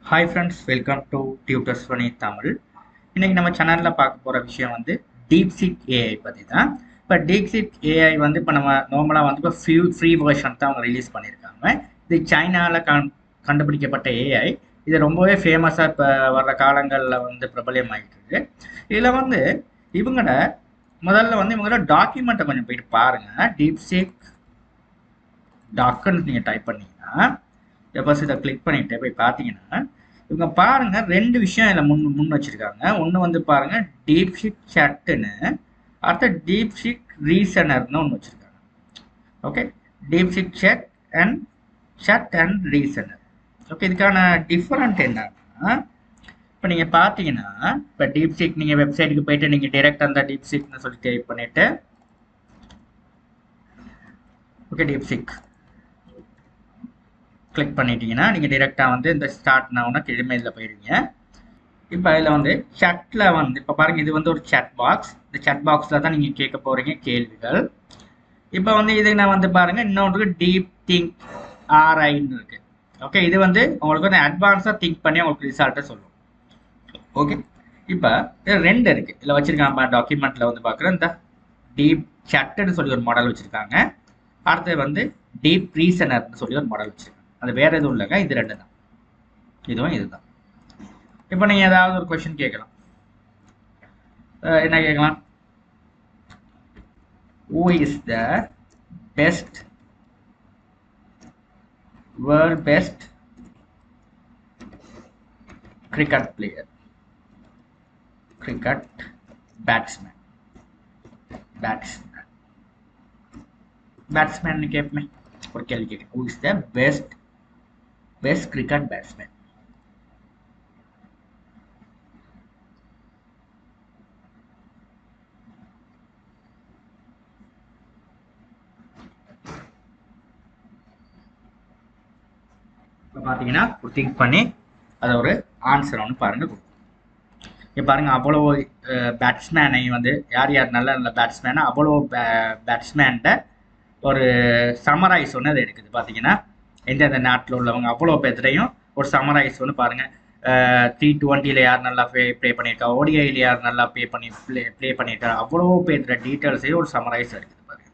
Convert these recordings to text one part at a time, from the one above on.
Hi friends, welcome to tutors பண்ணி தமிழ். இன்னைக்கு நம்ம சேனலில் பார்க்க போகிற விஷயம் வந்து டீப்சீக் ஏஐ பற்றி தான். இப்போ டீப்சீக் ஏஐ வந்து இப்போ நம்ம நார்மலாக வந்து இப்போ ஃப்ரீ வெர்ஷன் தான் அவங்க ரிலீஸ் பண்ணியிருக்காங்க. இது சைனாவில் கண்டுபிடிக்கப்பட்ட ஏஐ. இது ரொம்பவே ஃபேமஸாக இப்போ வர்ற காலங்களில் வந்து பிரபலியமாகிட்டு இருக்கு. இதில் வந்து இவங்களோட முதல்ல வந்து இவங்களோட டாக்குமெண்ட்டை கொஞ்சம் போயிட்டு பாருங்கள். டீப்சீக் டாக்குன்னு நீங்கள் டைப் பண்ணீங்கன்னா எப்போஸ் இதை கிளிக் பண்ணிட்டு போய் பார்த்தீங்கன்னா இவங்க பாருங்க ரெண்டு விஷயம் இதில் முன் வச்சிருக்காங்க. ஒன்று வந்து பாருங்க டீப்சீக் சேட்டுன்னு, அடுத்த டீப்சீக் ரீசனர்னு ஒன்று வச்சிருக்காங்க. Okay, DeepSeek chat and reasoner. Okay, இதுக்கான டிஃபரெண்ட் என்னன்னா இப்போ நீங்கள் பார்த்தீங்கன்னா இப்போ டீப்சீக் நீங்கள் வெப்சைட்டுக்கு போயிட்டு நீங்கள் டைரெக்ட் அந்த டீப்சீக்னு சொல்லி டைப் பண்ணிட்டு ஓகே டீப்சீக் கிளிக் பண்ணிட்டீங்கன்னா நீங்கள் டைரெக்டாக வந்து இந்த ஸ்டார்ட் நவுன்னா இமெயிலில் போயிடுவீங்க. இப்போ இதில் வந்து சேட்டில் வந்து இப்போ பாருங்கள், இது வந்து ஒரு சேட் பாக்ஸ். இந்த சேட் பாக்ஸில் தான் நீங்கள் கேட்க போகிறீங்க கேள்விகள். இப்போ வந்து இது நான் வந்து பாருங்கள், இன்னொன்று டீப் திங்க் ஆர்ஐன்னு இருக்குது. ஓகே, இது வந்து உங்களுக்கு வந்து அட்வான்ஸாக திங்க் பண்ணி உங்களுக்கு ரிசல்ட்டை சொல்லும். ஓகே, இப்போ இது ரெண்டு இருக்குது இதில் வச்சுருக்காங்க. டாக்குமெண்ட்டில் வந்து பார்க்குறேன், இந்த டீப் சேட்டுன்னு சொல்லி ஒரு மாடல் வச்சுருக்காங்க. அடுத்து வந்து டீப் ரீசனர்னு சொல்லி ஒரு மாடல் வச்சுருக்காங்க. அது வேற எதுவும் இல்லைங்க, இது ரெண்டு தான். இதுவும் இதுதான். இப்போ நீங்கள் ஏதாவது ஒரு கொஸ்டின் கேட்கலாம். என்ன கேட்கலாம்? Who is the world best cricket player? Cricket batsman கேட்பேன். ஒரு கேள்வி கேட்க, who is the best cricket batsman? இப்போ பார்த்தீங்கன்னா திங்க் பண்ணி அதை ஒரு ஆன்சர் ஒன்று பாருங்க. இப்போ பாருங்க, அவ்வளோ பேட்ஸ்மேனை வந்து யார் நல்ல நல்ல பேட்ஸ்மேனா அவ்வளோ பேட்ஸ்மேன்ட்ட ஒரு சமரைஸ் ஒன்று அது எடுக்குது. பார்த்தீங்கன்னா எந்தெந்த நாட்டில் உள்ளவங்க அவ்வளோ பேர்த்தையும் ஒரு சமரைஸ் ஒன்று பாருங்கள். T20 யார் நல்லா ப்ளே பண்ணியிருக்கா, ஓடிஐயில் யார் நல்லா ப்ளே பண்ணியிருக்கா, அவ்வளோ பேர் டீட்டெயில்ஸையும் ஒரு சமரைஸ் இருக்குது பாருங்க.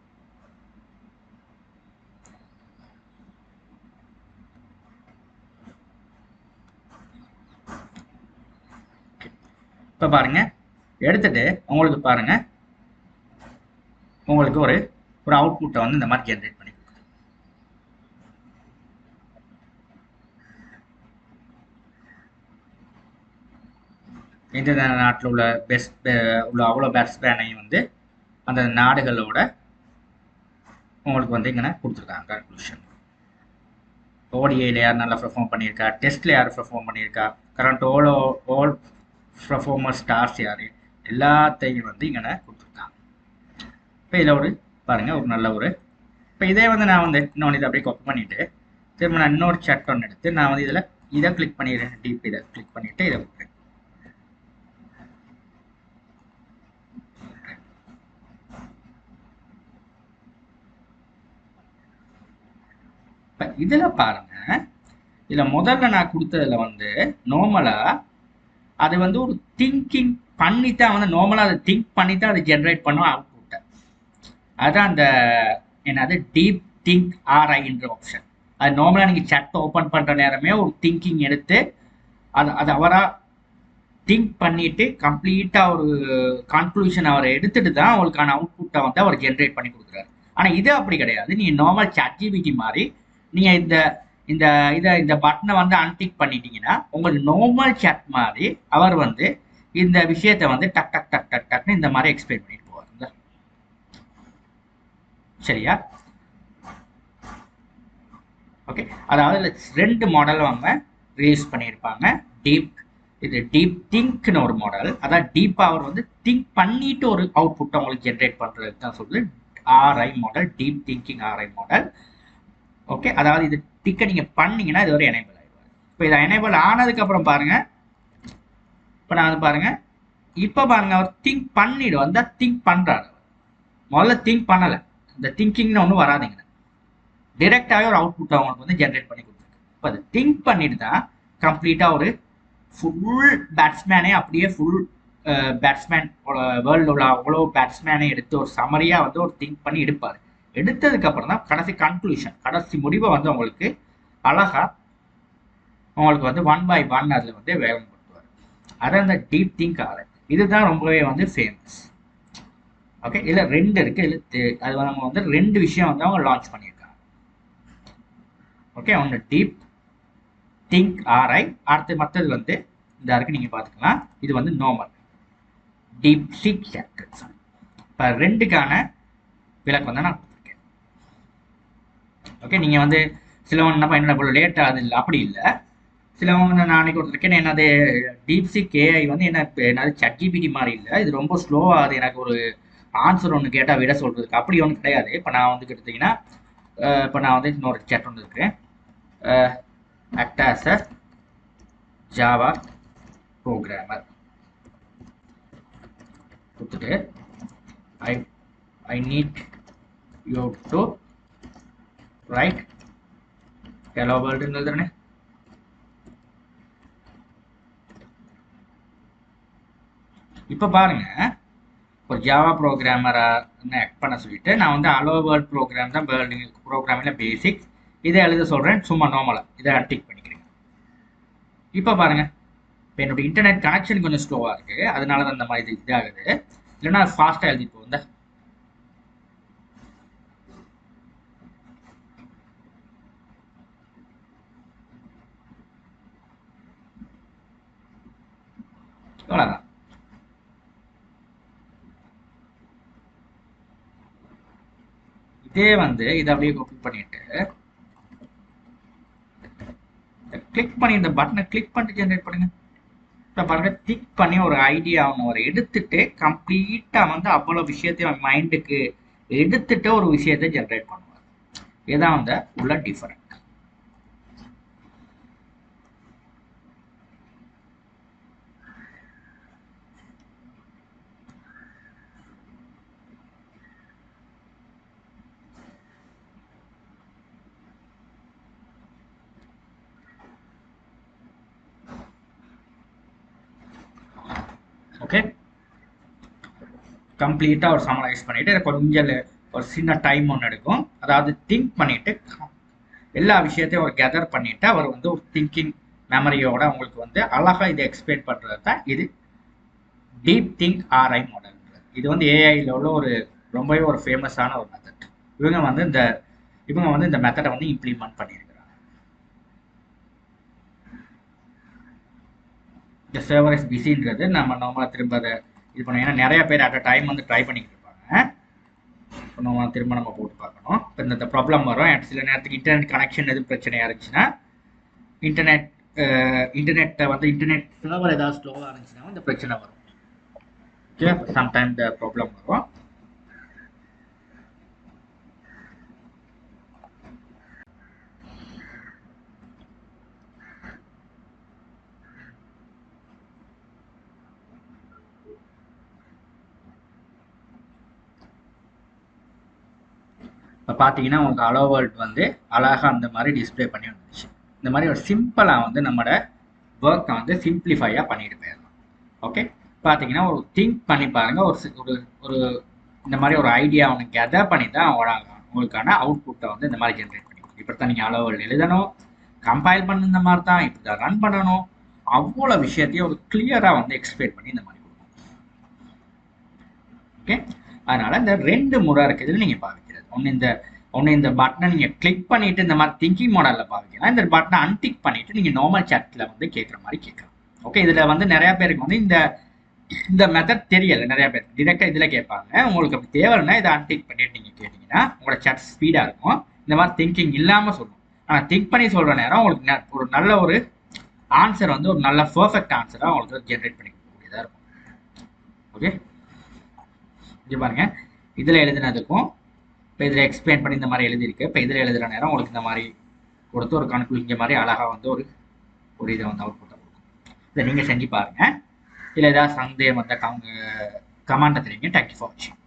இப்போ பாருங்க, எடுத்துட்டு உங்களுக்கு பாருங்க, உங்களுக்கு ஒரு அவுட்புட்டை வந்து இந்த மாதிரி ஜென்ரேட் பண்ணி கொடுக்குது. எந்தெந்த நாட்டில் உள்ள அவ்வளோ பேட்ஸ்மேனையும் வந்து அந்த நாடுகளோட உங்களுக்கு வந்து இங்கே கொடுத்துருக்காங்க கன்க்ளூஷன். ஓடிஐயில் யார் நல்லா பெர்ஃபார்ம் பண்ணியிருக்கா, டெஸ்ட்டில் யார் பெர்ஃபார்ம் பண்ணியிருக்கா, கரண்ட் ஆல் பெர்ஃபார்மர் ஸ்டார்ஸ் யார், எல்லாத்தையும் வந்து இங்கே கொடுத்துருக்காங்க. இப்போ இதில் ஒரு பாருங்கள், ஒரு நல்ல ஒரு இப்போ இதே வந்து நான் வந்து இன்னொன்று இதை அப்படியே காப்பி பண்ணிவிட்டு திரும்ப நான் இன்னொரு சேட் ஒன்று எடுத்து நான் வந்து இதை கிளிக் பண்ணிடுறேன். டீப் இதை கிளிக் பண்ணிவிட்டு இதை கொடுக்குறேன். இப்போ இதில் பாருங்க, இதில் முதல்ல நான் கொடுத்ததுல வந்து நார்மலாக அது வந்து ஒரு திங்கிங் பண்ணித்தான் வந்து நார்மலாக அதை திங்க் பண்ணித்தான் அதை ஜென்ரேட் பண்ணும் அவுட்புட்டை. அதுதான் அந்த என்னது டீப் திங்க் ஆர்ஐன்ற ஆப்ஷன். அது நார்மலாக நீங்கள் சேட்டை ஓப்பன் பண்ணுற நேரமே ஒரு திங்கிங் எடுத்து அது அவராக திங்க் பண்ணிட்டு கம்ப்ளீட்டாக ஒரு கன்க்ளூஷன் அவரை எடுத்துட்டு தான் அவங்களுக்கான அவுட்புட்டை வந்து அவர் ஜென்ரேட் பண்ணி கொடுக்குறாரு. ஆனால் இது அப்படி கிடையாது. நீங்கள் நார்மல் ChatGPT மாதிரி நீங்கள் இந்த பட்டனை வந்து அன்டிக் பண்ணிட்டீங்கன்னா உங்களுக்கு நார்மல் சேட் மாதிரி அவர் வந்து இந்த விஷயத்தை வந்து டக் டக் டக் டக் டக்னு இந்த மாதிரி எக்ஸ்பிளைன் பண்ணிட்டு போவாருங்க. சரியா? ஓகே, அதாவது ரெண்டு மாடல் அவங்க ரிலீஸ் பண்ணியிருப்பாங்க. டீப் திங்க்னு ஒரு மாடல், அதாவது டீப்பாக அவர் வந்து திங்க் பண்ணிட்டு ஒரு அவுட்புட் அவங்களுக்கு ஜென்ரேட் பண்ணுறதுக்கு தான் சொல்லுது RI model, deep thinking RI model. Okay, அதாவது இது டிக்கை நீங்கள் பண்ணீங்கன்னா இது ஒரு எனேபிள் ஆகிடுவார். இப்போ இதை எனேபிள் ஆனதுக்கப்புறம் பாருங்கள், இப்போ நான் வந்து பாருங்கள், இப்போ பாருங்கள் அவர் திங்க் பண்ணிவிடும். அந்த திங்க் பண்ணுறாரு. முதல்ல திங்க் பண்ணலை, இந்த திங்கிங்னு ஒன்றும் வராதிங்க, டிரெக்டாகவே ஒரு அவுட்புட் அவங்களுக்கு வந்து ஜென்ரேட் பண்ணி கொடுத்துருக்கு. இப்போ அது திங்க் பண்ணிட்டு தான் கம்ப்ளீட்டாக ஒரு ஃபுல் பேட்ஸ்மேனே அப்படியே ஃபுல் பேட்ஸ்மேன் வேர்ல்டில் உள்ள அவ்வளோ பேட்ஸ்மேனை எடுத்து ஒரு சமரியாக வந்து ஒரு திங்க் பண்ணி எடுப்பார். எடுத்ததுக்கப்புறம் தான் கடைசி கன்க்ளூஷன், கடைசி முடிவை வந்து உங்களுக்கு அழகாக உங்களுக்கு வந்து 1 by 1 அதில் வந்து வேகப்படுத்துவார். அதான் அந்த டீப் திங்க் ஆர். இதுதான் ரொம்பவே வந்து ஃபேமஸ். ஓகே, இதில் 2 இருக்குது. இதில் அது நம்ம வந்து 2 விஷயம் வந்து அவங்க லான்ச் பண்ணியிருக்காங்க. ஓகே, ஒன்று டீப் திங்க் ஆர்ஐ, அடுத்து மற்றது வந்து இந்த இருக்கு, நீங்கள் பார்த்துக்கலாம். இது வந்து நார்மல் டீப் சீக் சாப்டர். இப்போ 2க்கான விளக்கம் தான் நான் கொடுத்துருக்கேன். ஓகே, நீங்கள் வந்து சிலவங்க என்ன பண்ண இவ்வளோ லேட் ஆகுது இல்லை, அப்படி இல்லை. சிலவங்க நான் அன்னைக்கு கொடுத்துருக்கேன், என்னது டீப் சீக் ஏஐ வந்து என்னது ChatGPT மாதிரி இல்லை, இது ரொம்ப ஸ்லோவாகுது, எனக்கு ஒரு ஆன்சர் ஒன்று கேட்டால் விட சொல்கிறதுக்கு அப்படி ஒன்றும் கிடையாது. இப்போ நான் வந்து எடுத்தீங்கன்னா இப்போ நான் வந்து இன்னொரு சேட் ஒன்று இருக்கிறேன், act as a Java programmer கொடுத்துட்டு I need you to write hello world ன்னு எழுதுறேனே. இப்போ பாருங்க, ஒரு ஜாவா ப்ரோக்ராமரா ஆக்ட் பண்ண சொல்லிட்டு நான் வந்து ஹலோ வேர்ல்ட் ப்ரோக்ராம் தான் ப்ரோக்ராமில் பேசிக்ஸ், இதை எழுத சொல்கிறேன் சும்மா நார்மலாக, இதை அன்டிக் பண்ணிக்கிறேன். இப்போ பாருங்க, இப்போ என்னோட இன்டர்நெட் கனெக்ஷன் கொஞ்சம் ஸ்லோவாக இருக்குது, அதனால தான் இந்த மாதிரி இதாகுது. இல்லைன்னா ஃபாஸ்ட்டாக எழுதிட்டு போகுங்க. அவ்வளோதான். இதே வந்து இதை அப்படியே காப்பி பண்ணிட்டு கிளிக் பண்ணி இந்த பட்டனை கிளிக் பண்ணிட்டு ஜென்ரேட் பண்ணுங்க. இப்போ பாருங்க, கிளிக் பண்ணி ஒரு ஐடியா ஒன்று எடுத்துட்டு கம்ப்ளீட்டாக வந்து அவ்வளோ விஷயத்தையும் மைண்டுக்கு எடுத்துட்டு ஒரு விஷயத்தை ஜென்ரேட் பண்ணுவார். இதுதான் வந்து உள்ள டிஃபரெண்ட். ஓகே, கம்ப்ளீட்டாக ஒரு சமரைஸ் பண்ணிவிட்டு கொஞ்சம் ஒரு சின்ன டைம் ஒன்று எடுக்கும். அதாவது திங்க் பண்ணிவிட்டு எல்லா விஷயத்தையும் ஒரு கெதர் பண்ணிவிட்டு அவர் வந்து ஒரு திங்கிங் மெமரியோட உங்களுக்கு வந்து அழகாக இதை எக்ஸ்பிளைன் பண்ணுறது தான் இது டீப் திங்க் ஆர்ஐ மாடல். இது வந்து ஏஐயில் உள்ள ஒரு ரொம்பவே ஒரு ஃபேமஸான ஒரு மெத்தட். இவங்க வந்து இந்த மெத்தடை வந்து இம்ப்ளிமெண்ட் பண்ணியிருக்கிறாங்க. இந்த சர்வர் இஸ் பிஸின்றது நம்ம நார்மலாக திரும்ப அதை இது பண்ணோம். ஏன்னா நிறைய பேர் அட் அ டைம் வந்து ட்ரை பண்ணிக்கிட்டு இருப்பாங்க. நம்ம திரும்ப நம்ம போட்டு பார்க்கணும். இப்போ இந்த ப்ராப்ளம் வரும். சில நேரத்துக்கு இன்டர்நெட் கனெக்ஷன் எதுவும் பிரச்சனையாக இருந்துச்சுன்னா, இன்டர்நெட் சர்வர் ஏதாவது ஸ்லோவாக இருந்துச்சுன்னா இந்த பிரச்சனை வரும். ஓகே, சம்டைம் இந்த ப்ராப்ளம் வரும். இப்போ பார்த்தீங்கன்னா உங்களுக்கு ஹலோ வேர்ல்ட் வந்து அழகாக அந்த மாதிரி டிஸ்பிளே பண்ணி வந்துச்சு. இந்த மாதிரி ஒரு சிம்பிளாக வந்து நம்மளோட ஒர்க்கை வந்து சிம்பிளிஃபையாக பண்ணிட்டு போயிடலாம். ஓகே, பார்த்தீங்கன்னா ஒரு திங்க் பண்ணி பாருங்கள். ஒரு இந்த மாதிரி ஒரு ஐடியா ஒன்று கெதர் பண்ணி தான் உங்களுக்கான அவுட்புட்டை வந்து இந்த மாதிரி ஜென்ரேட் பண்ணி இப்படி தான் நீங்கள் ஹலோ வேர்ல்ட் எழுதணும், கம்பைல் பண்ண இந்த மாதிரி தான் இப்படி தான் ரன் பண்ணணும். அவ்வளோ விஷயத்தையும் ஒரு கிளியராக வந்து எக்ஸ்பிளைன் பண்ணி இந்த மாதிரி கொடுக்கும். ஓகே, அதனால இந்த 2 முறை இருக்குது இதில் நீங்கள் பாவிக்கிறது. ஒன்று இந்த பட்டனை நீங்கள் கிளிக் பண்ணிட்டு இந்த மாதிரி திங்கிங் மாடலில் பாவிக்கலாம். இந்த பட்டனை அன்டிக் பண்ணிட்டு நீங்கள் நார்மல் சாட்டில் வந்து கேட்குற மாதிரி கேட்கலாம். ஓகே, இதில் வந்து நிறைய பேருக்கு வந்து இந்த மெத்தட் தெரியலை. நிறைய பேர் டிரெக்டாக இதில் கேட்பாங்க. உங்களுக்கு அப்படி தேவைன்னா இதை அன்டிக் பண்ணிட்டு நீங்கள் கேட்டிங்கன்னா உங்களோட சாட் ஸ்பீடாக இருக்கும். இந்த மாதிரி திங்கிங் இல்லாமல் சொல்லணும். ஆனால் திங்க் பண்ணி சொல்கிற நேரம் உங்களுக்கு ஒரு நல்ல ஒரு ஆன்சர் வந்து ஒரு நல்ல பர்ஃபெக்ட் ஆன்சராக உங்களுக்கு ஜென்ரேட் பண்ணி கொடுக்கக்கூடியதாக இருக்கும். ஓகே, இது பாருங்க, இதில் எழுதினதுக்கும் இப்போ இதில் எக்ஸ்பிளைன் பண்ணி இந்த மாதிரி எழுதியிருக்கு. இப்போ இதில் எழுதுகிற நேரம் உங்களுக்கு இந்த மாதிரி கொடுத்து ஒரு கன்க்ளூஷன் மாதிரி அழகாக வந்து ஒரு இதை வந்து அவுட்புட்டை கொடுக்கும். இதை நீங்கள் செஞ்சு பாருங்கள். இல்லை ஏதாவது சந்தேகம் வந்தால் கமெண்ட்டை தெரியுங்க. தேங்க்யூ ஃபார் வாட்சிங்.